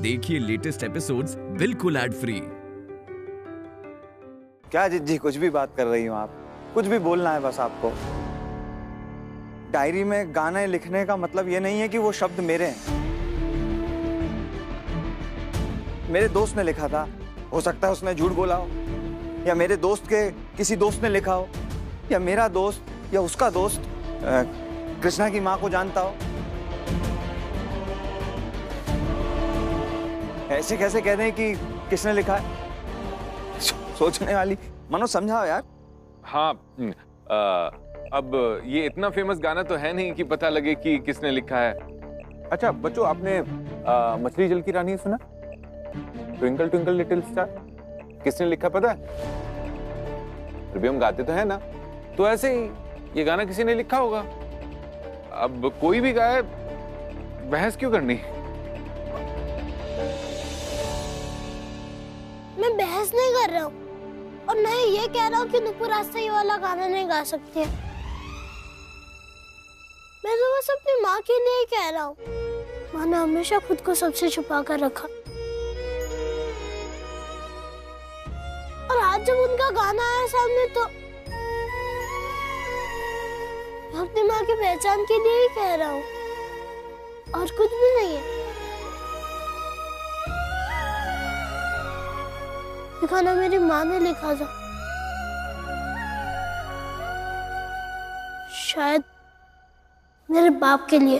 देखिए latest episodes बिल्कुल ad free. क्या जी कुछ भी बात कर रही हो आप? कुछ भी बोलना है बस आपको। डायरी में गाने लिखने का मतलब ये नहीं है कि वो शब्द मेरे हैं। मेरे दोस्त ने लिखा था, हो सकता है उसने झूठ बोला हो, या मेरे दोस्त के किसी दोस्त ने लिखा हो, या मेरा दोस्त या उसका दोस्त कृष्णा की माँ को जानता हो। ऐसे कैसे कह दें कि किसने लिखा है? सोचने वाली। मनोज समझाओ यार। हाँ, अब ये इतना फेमस गाना तो है नहीं कि पता लगे कि किसने लिखा है। अच्छा बच्चों, आपने मछली जल की रानी सुना? ट्विंकल ट्विंकल लिटिल स्टार किसने लिखा पता है? फिर भी हम गाते तो है ना, तो ऐसे ही ये गाना किसी ने लिखा होगा। अब कोई भी गाए, बहस क्यों करनी? मैं बहस नहीं कर रहा हूँ और नहीं ये कह रहा हूँ कि नुपुर रास्ता ये वाला गाना नहीं गा सकती है। मैं तो बस अपनी माँ के लिए कह रहा हूँ। माँ ने हमेशा खुद को सबसे छुपा कर रखा, और आज जब उनका गाना आया सामने तो मैं अपनी माँ की पहचान के लिए ही कह रहा हूँ, और कुछ भी नहीं है। ये गाना मेरी माँ ने लिखा था, शायद मेरे बाप के लिए।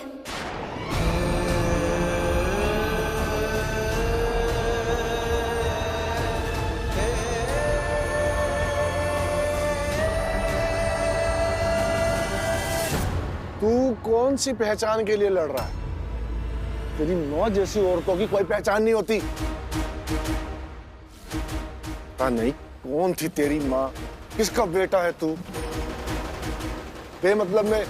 तू कौन सी पहचान के लिए लड़ रहा है? तेरी माँ जैसी औरतों की कोई पहचान नहीं होती। पता नहीं कौन थी तेरी माँ, किसका बेटा है तू? बेमतलब में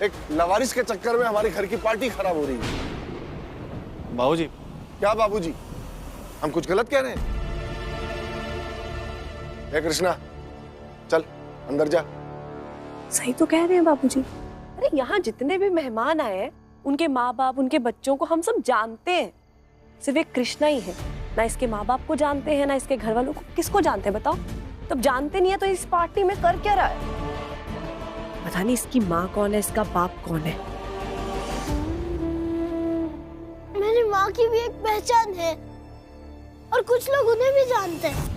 एक लवारिस के चक्कर में हमारे घर की पार्टी खराब हो रही है। बाबूजी। क्या बाबूजी? हम कुछ गलत कह रहे हैं? ए कृष्णा, चल अंदर जा। सही तो कह रहे हैं बाबूजी। अरे यहाँ जितने भी मेहमान आए हैं, उनके माँ बाप, उनके बच्चों को हम सब जानते हैं। सिर्फ एक कृष्णा ही है, ना इसके माँ बाप को जानते हैं, ना इसके घर वालों को। किसको जानते हैं बताओ? तब जानते नहीं है तो इस पार्टी में कर क्या रहा है? पता नहीं इसकी माँ कौन है, इसका बाप कौन है। मेरी माँ की भी एक पहचान है और कुछ लोग उन्हें भी जानते हैं।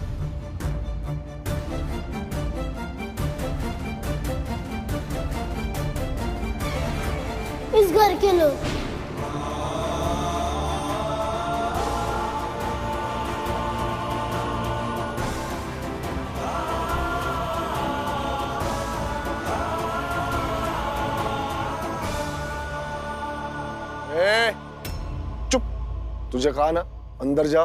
इस घर के लोग। चुप, तुझे कहा ना अंदर जा।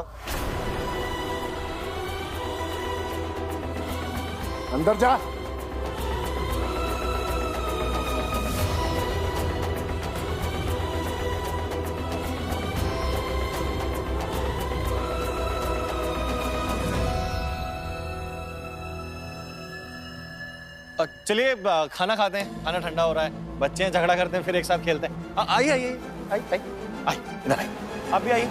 अंदर जा। चलिए खाना खाते हैं, खाना ठंडा हो रहा है, बच्चे हैं झगड़ा करते हैं फिर एक साथ खेलते हैं। आइए आइए आइए आइए, इधर आइए, आप भी आइए।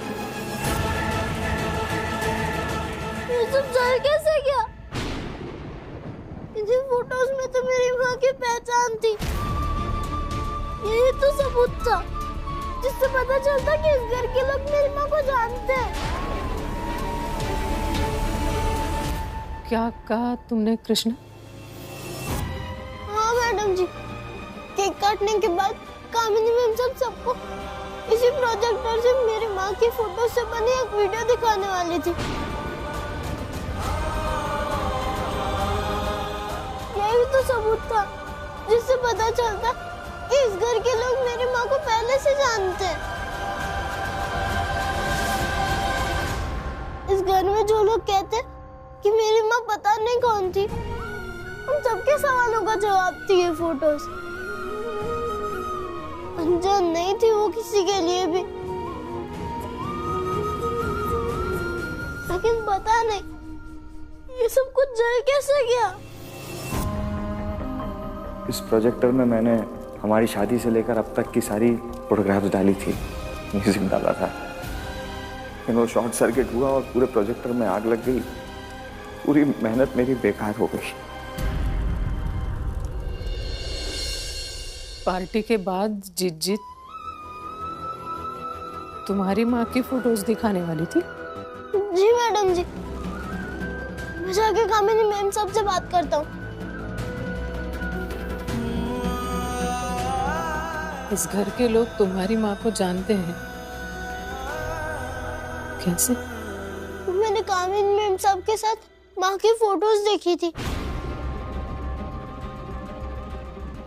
ये सब चल कैसे गया? इन फोटोज में तो मेरी माँ की पहचान थी। यही तो सबूत था जिससे पता चलता कि इस घर के लोग मेरी माँ को जानते हैं। क्या कहा तुमने कृष्णा? हाँ मैडम जी, केक काटने के बाद कामिनी मैम सबको इसी प्रोजेक्टर से मेरी माँ की फोटो से बनी एक वीडियो दिखाने वाली थी। यही तो सबूत था जिससे पता चलता कि इस घर के लोग मेरी माँ को पहले से जानते हैं। इस घर में जो लोग कहते कि मेरी माँ पता नहीं कौन थी, उन सबके सवालों का जवाब थी ये फोटोज। अनजान नहीं थी वो किसी के लिए भी, लेकिन पता नहीं ये सब कुछ जल कैसे गया। इस प्रोजेक्टर में मैंने हमारी शादी से लेकर अब तक की सारी फोटोग्राफ्स डाली थी, म्यूजिक डाला था। लेकिन वो शॉर्ट सर्किट हुआ और पूरे प्रोजेक्टर में आग लग गई। पूरी मेहनत मेरी बेकार हो गई। पार्टी के बाद जीजी तुम्हारी माँ की फोटोज दिखाने वाली थी। जी मैडम जी, मैं जाके कामिनी मैम साहब से बात करता हूँ। इस घर के लोग तुम्हारी माँ को जानते हैं। कैसे? मैंने कामिनी मैम साहब के साथ माँ की फोटोज देखी थी।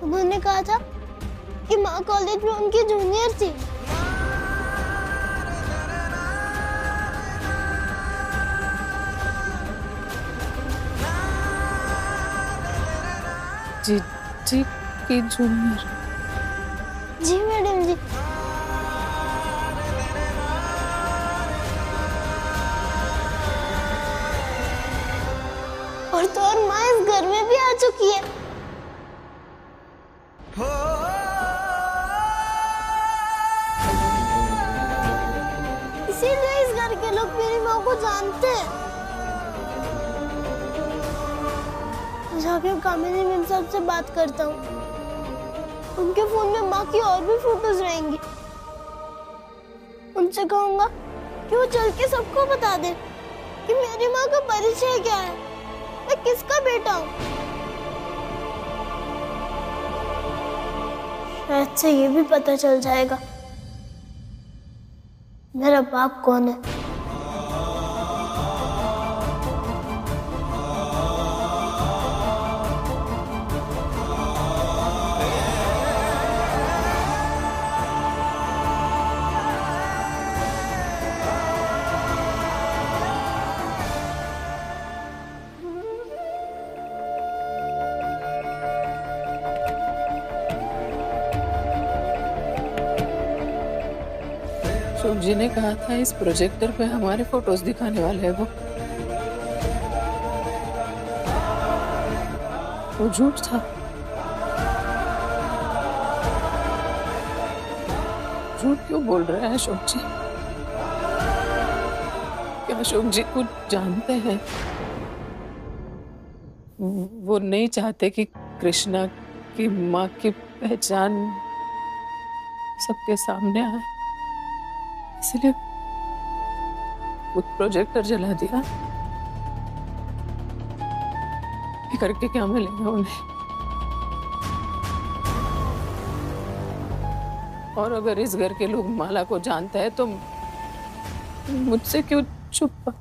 उन्होंने कहा था कि माँ कॉलेज में उनकी जूनियर थी। जीजी की जूनियर? जी मैडम जी। और तो और माँ इस घर में भी आ चुकी है। इसीलिए इस घर के लोग मेरी माँ को जानते हैं। जाके कामिनी मैम साहब से बात करता हूँ। उनके फोन में माँ की और भी फोटोज रहेंगी। उनसे कहूंगा कि वो चल के सबको बता दे कि मेरी माँ का परिचय क्या है, मैं किसका बेटा हूँ। शायद से ये भी पता चल जाएगा मेरा बाप कौन है। अशोक जी ने कहा था इस प्रोजेक्टर पे हमारे फोटोज दिखाने वाले हैं। वो झूठ था। झूठ क्यों बोल रहे हैं अशोक जी? क्या अशोक जी कुछ जानते हैं? वो नहीं चाहते कि कृष्णा की माँ की पहचान सबके सामने आए, इसलिए वो प्रोजेक्टर जला दिया। ये करके क्या मिलेगा उन्हें? और अगर इस घर के लोग माला को जानते हैं तो मुझसे क्यों छुपा?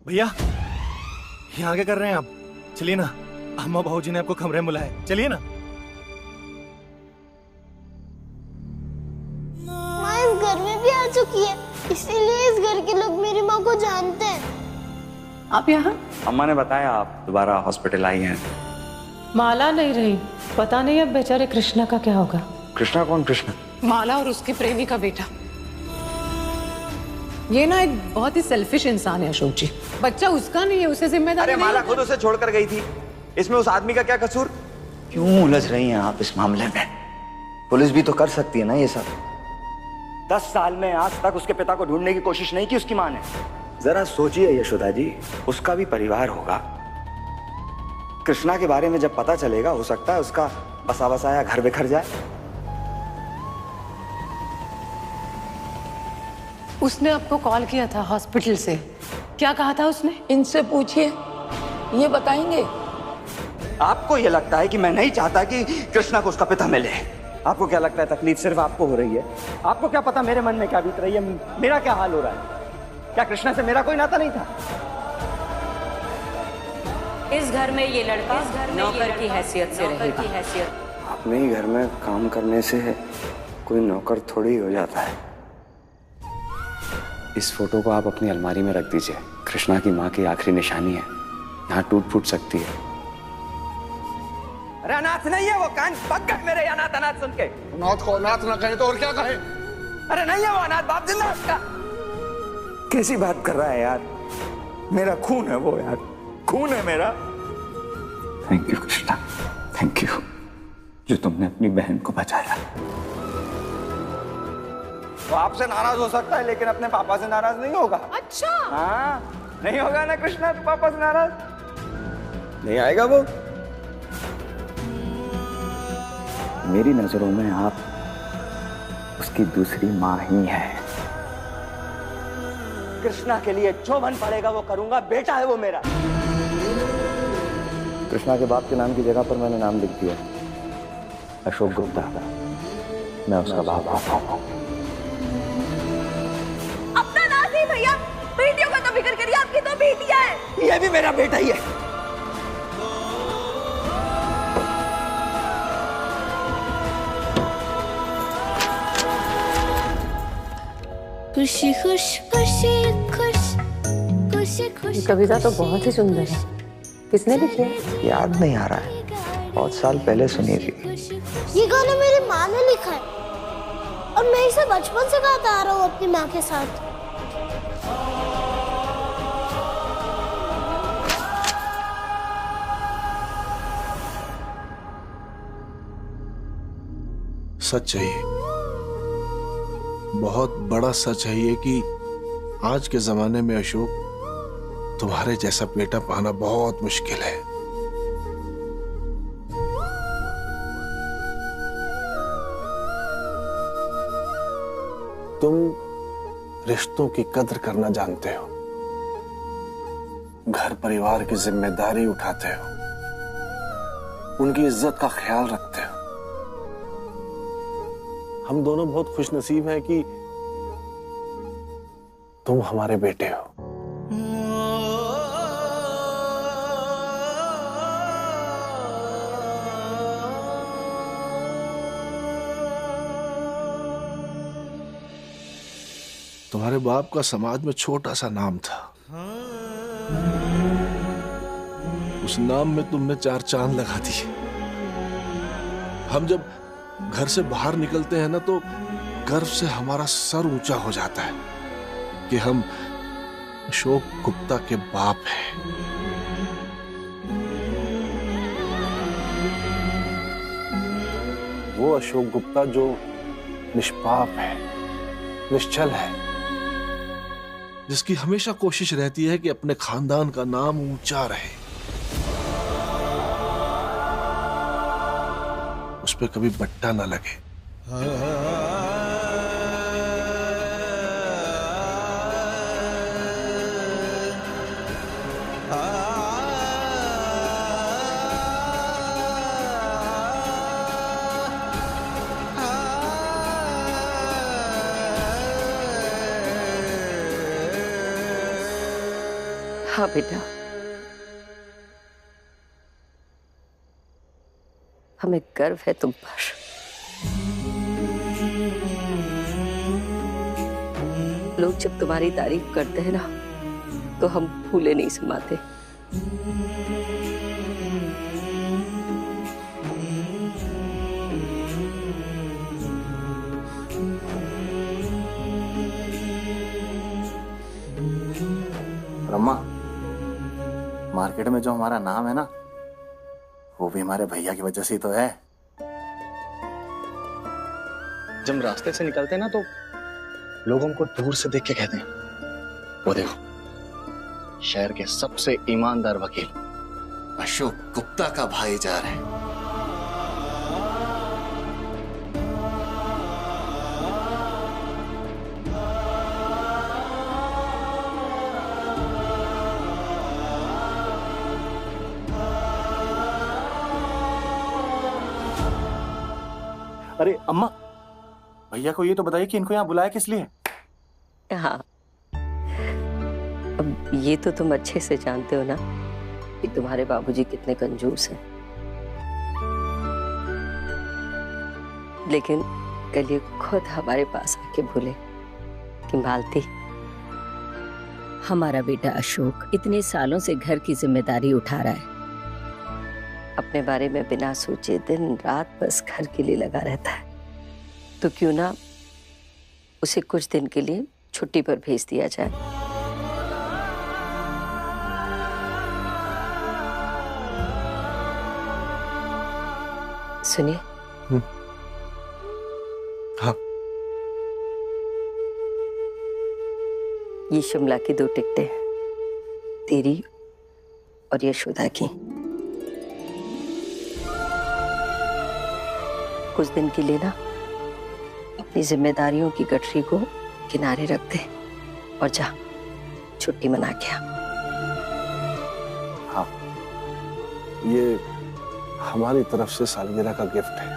भैया, यहाँ क्या कर रहे हैं आप? चलिए ना, अम्मा भाऊजी ने आपको कमरे में बुलाया, चलिए ना। माँ इस घर में भी आ चुकी है, इसीलिए इस घर के लोग मेरी माँ को जानते हैं। आप यहाँ? अम्मा ने बताया आप दोबारा हॉस्पिटल आई हैं। माला नहीं रही, पता नहीं अब बेचारे कृष्णा का क्या होगा। कृष्णा कौन? कृष्णा माला और उसके प्रेमी का बेटा। ये ना एक बहुत ही सेल्फिश इंसान है अशोक जी। बच्चा उसका नहीं है, उसे जिम्मेदारी अरे माला खुद उसे छोड़कर गई थी, इसमें उस आदमी का क्या कसूर? क्यों उलझ रही हैं आप इस मामले में? पुलिस भी तो कर सकती है ना ये सब। 10 साल में आज तक उसके पिता को ढूंढने की कोशिश नहीं की उसकी माँ ने। जरा सोचिए यशोदा जी, उसका भी परिवार होगा। कृष्णा के बारे में जब पता चलेगा, हो सकता है उसका बसा बसाया घर बिखर जाए। उसने आपको कॉल किया था हॉस्पिटल से, क्या कहा था उसने? इनसे पूछिए, ये बताएंगे। आपको ये लगता है कि मैं नहीं चाहता कि कृष्णा को उसका पिता मिले? आपको क्या लगता है तकलीफ सिर्फ आपको हो रही है? आपको क्या पता मेरे मन में क्या बीत रही है, मेरा क्या हाल हो रहा है? क्या कृष्णा से मेरा कोई नाता नहीं था? इस घर में ये लड़का नौकर की हैसियत से रहेगा। अपने ही घर में काम करने से कोई नौकर थोड़ी हो जाता है। इस फोटो को आप अपनी अलमारी में रख दीजिए। कृष्णा की माँ की आखिरी निशानी है, यहाँ टूट फूट सकती है। अरे अनाथ नहीं है वो, कान पक गए मेरे अनाथ अनाथ सुन के। अनाथ को अनाथ ना कहे तो और क्या कहे? अरे नहीं है वो अनाथ, बाप जिंदा उसका। कैसी बात कर रहा है यार? मेरा खून है वो यार, खून है मेरा। Thank you Krishna, thank you जो तुमने अपनी बहन को बचाया। वो आपसे नाराज हो सकता है लेकिन अपने पापा से नाराज नहीं होगा। अच्छा हाँ, नहीं होगा ना कृष्णा तू पापा से नाराज? नहीं आएगा वो। मेरी नजरों में आप उसकी दूसरी माँ ही है। कृष्णा के लिए जो मन पड़ेगा वो करूंगा, बेटा है वो मेरा। कृष्णा के बाप के नाम की जगह पर मैंने नाम लिख दिया, अशोक गुप्ता। मैं उसका बाप हूँ। अपना नाम नहीं भैया, बेटियों का तो फिक्र करिए, आपकी तो बेटियां हैं। ये भी मेरा बेटा ही है। खुशी खुश खुशी खुश खुशी खुश। कविता तो बहुत ही सुंदर है, किसने लिखी है? याद नहीं आ रहा है, बहुत साल पहले सुनी थी। ये गाना मेरी माँ ने लिखा है और मैं इसे बचपन से गाता आ रहा हूँ अपनी माँ के साथ। सच है ये, बहुत बड़ा सच है ये कि आज के जमाने में अशोक तुम्हारे जैसा बेटा पाना बहुत मुश्किल है। तुम रिश्तों की कद्र करना जानते हो, घर परिवार की जिम्मेदारी उठाते हो, उनकी इज्जत का ख्याल रखते हो। हम दोनों बहुत खुशनसीब हैं कि तुम हमारे बेटे हो। तुम्हारे बाप का समाज में छोटा सा नाम था, उस नाम में तुमने 4 चांद लगा दिए। हम जब घर से बाहर निकलते हैं ना तो गर्व से हमारा सर ऊंचा हो जाता है कि हम अशोक गुप्ता के बाप हैं। वो अशोक गुप्ता जो निष्पाप है, निश्चल है, जिसकी हमेशा कोशिश रहती है कि अपने खानदान का नाम ऊंचा रहे, उस पे कभी बट्टा ना लगे। हाँ बेटा, हमें गर्व है तुम पर। लोग जब तुम्हारी तारीफ करते हैं ना तो हम फूले नहीं समाते। अम्मा, मार्केट में जो हमारा नाम है ना वो भी हमारे भैया की वजह से ही तो है। जब रास्ते से निकलते हैं ना तो लोग हमको दूर से देख के कहते हैं, वो देखो शहर के सबसे ईमानदार वकील अशोक गुप्ता का भाई जा रहे हैं। अरे अम्मा, भैया को ये तो बताइए कि इनको यहाँ बुलाया किस लिए? हाँ, अब ये तो तुम अच्छे से जानते हो ना कि तुम्हारे बाबूजी कितने कंजूस हैं, लेकिन कल ये खुद हमारे पास आके बोले कि मालती, हमारा बेटा अशोक इतने सालों से घर की जिम्मेदारी उठा रहा है, अपने बारे में बिना सोचे दिन रात बस घर के लिए लगा रहता है, तो क्यों ना उसे कुछ दिन के लिए छुट्टी पर भेज दिया जाए। सुनिए। हाँ। ये शिमला की 2 टिकटें, तेरी और यशोदा की। कुछ दिन के लिए ना अपनी जिम्मेदारियों की गठरी को किनारे रख दे और जा छुट्टी मना के आ। हाँ, ये हमारी तरफ से सालगिरह का गिफ्ट है।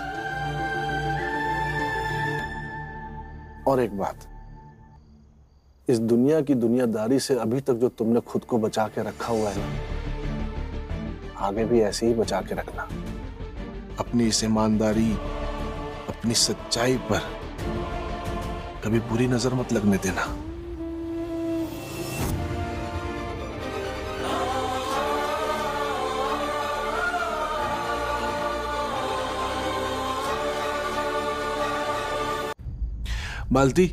और एक बात, इस दुनिया की दुनियादारी से अभी तक जो तुमने खुद को बचा के रखा हुआ है ना, आगे भी ऐसे ही बचा के रखना। अपनी इस ईमानदारी, अपनी सच्चाई पर कभी बुरी नजर मत लगने देना। मालती,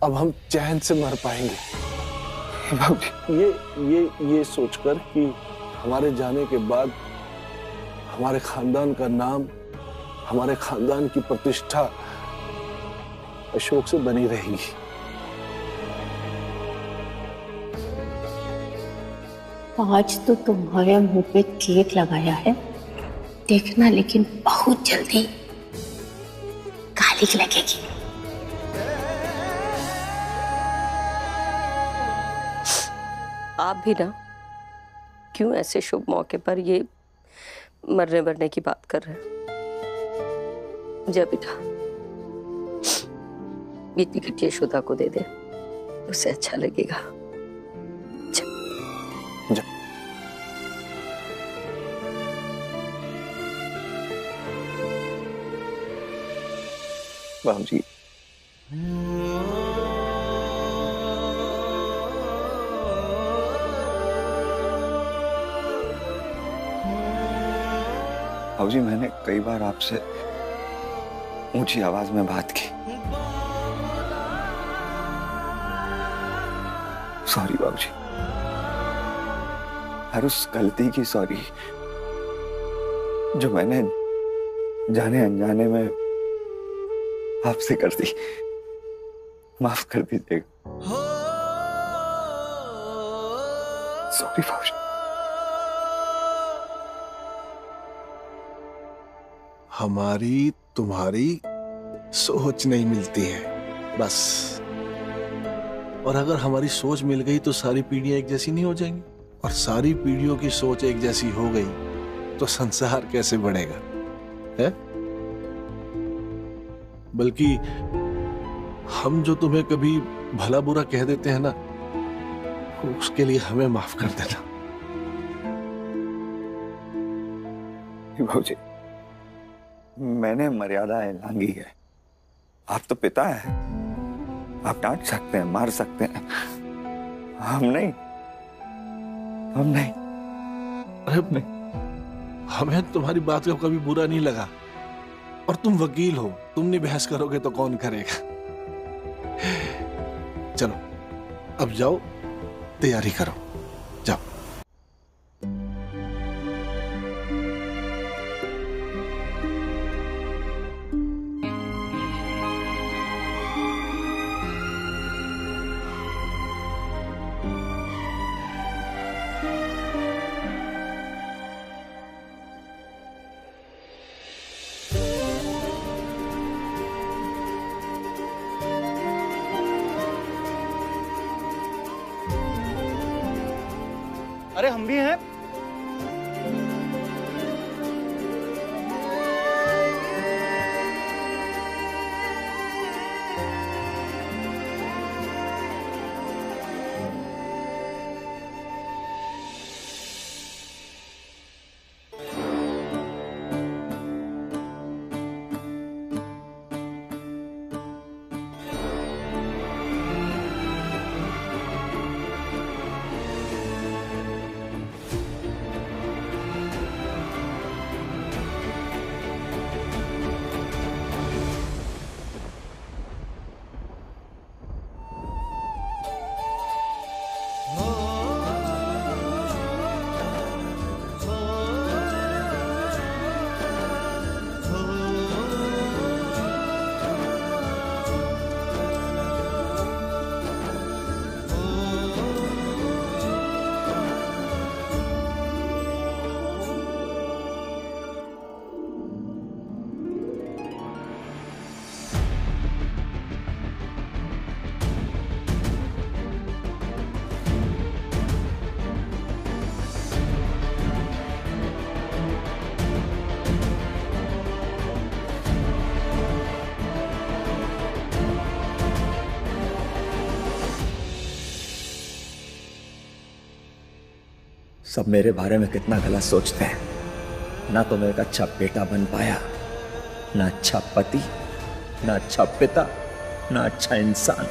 अब हम चैन से मर पाएंगे ये सोचकर कि हमारे जाने के बाद हमारे खानदान का नाम, हमारे खानदान की प्रतिष्ठा अशोक से बनी रहेगी। आज तो तुम्हारे मुंह पे केक लगाया है, देखना लेकिन बहुत जल्दी गाली लगेगी। आप भी ना क्यों ऐसे शुभ मौके पर ये मरने मरने की बात कर रहे हैं? जा बेटा, ये टिकट यशोदा को दे दे, उसे अच्छा लगेगा। जा। बाबूजी, बाबूजी, मैंने कई बार आपसे ऊंची आवाज में बात की। सॉरी बाबूजी, हर उस गलती की सॉरी जो मैंने जाने अनजाने में आपसे कर दी। माफ कर दीजिएगा। सॉरी बाबूजी। हमारी तुम्हारी सोच नहीं मिलती है बस, और अगर हमारी सोच मिल गई तो सारी पीढ़ियां एक जैसी नहीं हो जाएंगी, और सारी पीढ़ियों की सोच एक जैसी हो गई तो संसार कैसे बढ़ेगा, है? बल्कि हम जो तुम्हें कभी भला बुरा कह देते हैं ना, उसके लिए हमें माफ कर देना। बाबूजी, मैंने मर्यादाएं लांघी है। आप तो पिता है, आप डांट सकते हैं, मार सकते हैं, हम नहीं। अरे हमें तुम्हारी बात का कभी बुरा नहीं लगा, और तुम वकील हो, तुम नहीं बहस करोगे तो कौन करेगा। चलो अब जाओ, तैयारी करो, जाओ। अरे हम भी हैं। सब मेरे बारे में कितना गलत सोचते हैं। ना तो मैं एक अच्छा बेटा बन पाया, ना अच्छा पति, ना अच्छा पिता, ना अच्छा इंसान।